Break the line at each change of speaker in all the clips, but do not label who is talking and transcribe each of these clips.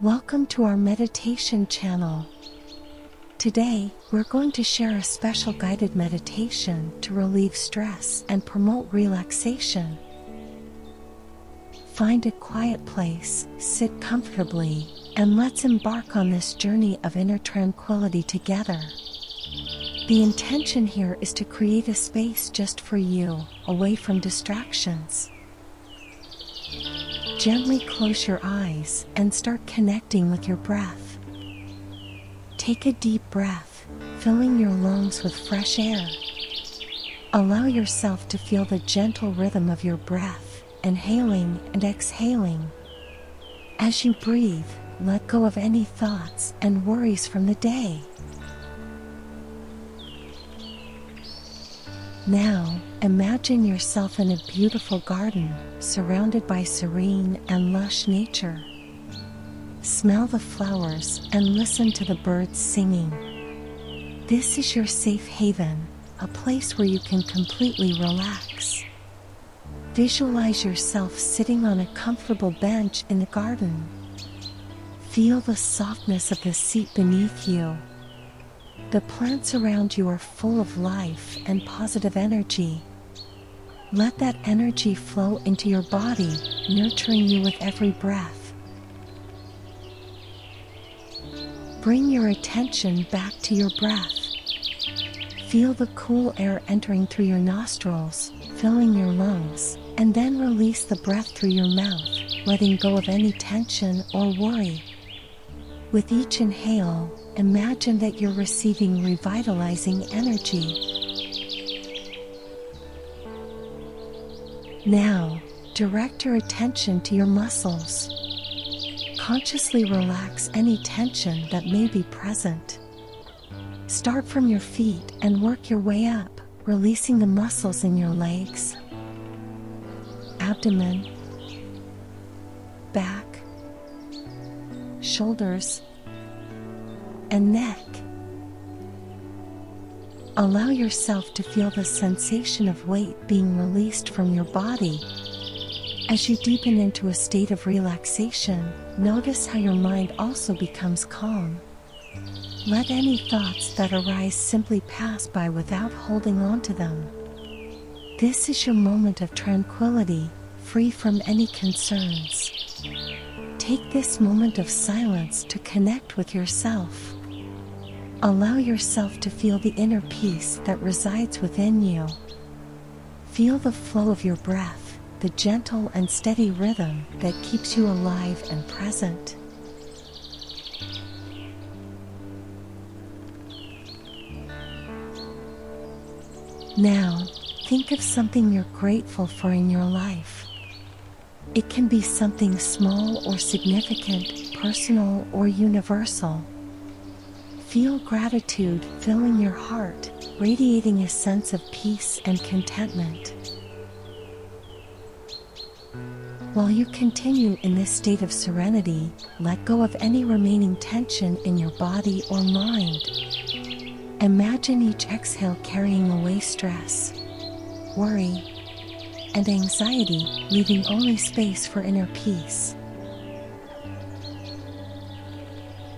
Welcome to our meditation channel. Today, we're going to share a special guided meditation to relieve stress and promote relaxation. Find a quiet place, sit comfortably, and let's embark on this journey of inner tranquility together. The intention here is to create a space just for you, away from distractions. Gently close your eyes and start connecting with your breath. Take a deep breath, filling your lungs with fresh air. Allow yourself to feel the gentle rhythm of your breath, inhaling and exhaling. As you breathe, let go of any thoughts and worries from the day. Now, imagine yourself in a beautiful garden, surrounded by serene and lush nature. Smell the flowers and listen to the birds singing. This is your safe haven, a place where you can completely relax. Visualize yourself sitting on a comfortable bench in the garden. Feel the softness of the seat beneath you. The plants around you are full of life and positive energy. Let that energy flow into your body, nurturing you with every breath. Bring your attention back to your breath. Feel the cool air entering through your nostrils, filling your lungs, and then release the breath through your mouth, letting go of any tension or worry. With each inhale, imagine that you're receiving revitalizing energy. Now, direct your attention to your muscles. Consciously relax any tension that may be present. Start from your feet and work your way up, releasing the muscles in your legs, abdomen, back, shoulders, and neck. Allow yourself to feel the sensation of weight being released from your body. As you deepen into a state of relaxation, notice how your mind also becomes calm. Let any thoughts that arise simply pass by without holding on to them. This is your moment of tranquility, free from any concerns. Take this moment of silence to connect with yourself. Allow yourself to feel the inner peace that resides within you. Feel the flow of your breath, the gentle and steady rhythm that keeps you alive and present. Now, think of something you're grateful for in your life. It can be something small or significant, personal or universal. Feel gratitude filling your heart, radiating a sense of peace and contentment. While you continue in this state of serenity, let go of any remaining tension in your body or mind. Imagine each exhale carrying away stress, worry, and anxiety, leaving only space for inner peace.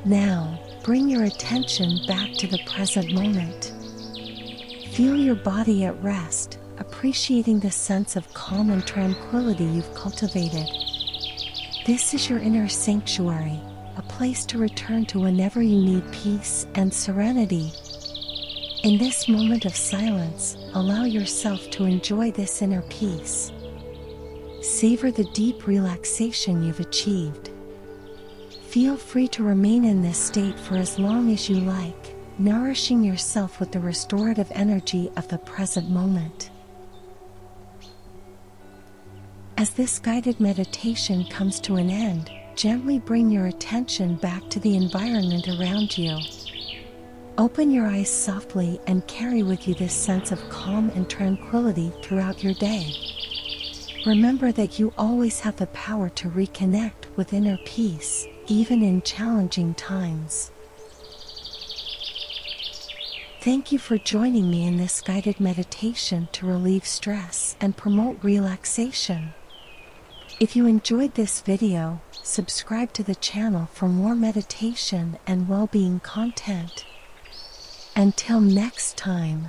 Now, bring your attention back to the present moment. Feel your body at rest, appreciating the sense of calm and tranquility you've cultivated. This is your inner sanctuary, a place to return to whenever you need peace and serenity. In this moment of silence, allow yourself to enjoy this inner peace. Savor the deep relaxation you've achieved. Feel free to remain in this state for as long as you like, nourishing yourself with the restorative energy of the present moment. As this guided meditation comes to an end, gently bring your attention back to the environment around you. Open your eyes softly and carry with you this sense of calm and tranquility throughout your day. Remember that you always have the power to reconnect with inner peace, even in challenging times. Thank you for joining me in this guided meditation to relieve stress and promote relaxation. If you enjoyed this video, subscribe to the channel for more meditation and well-being content. Until next time.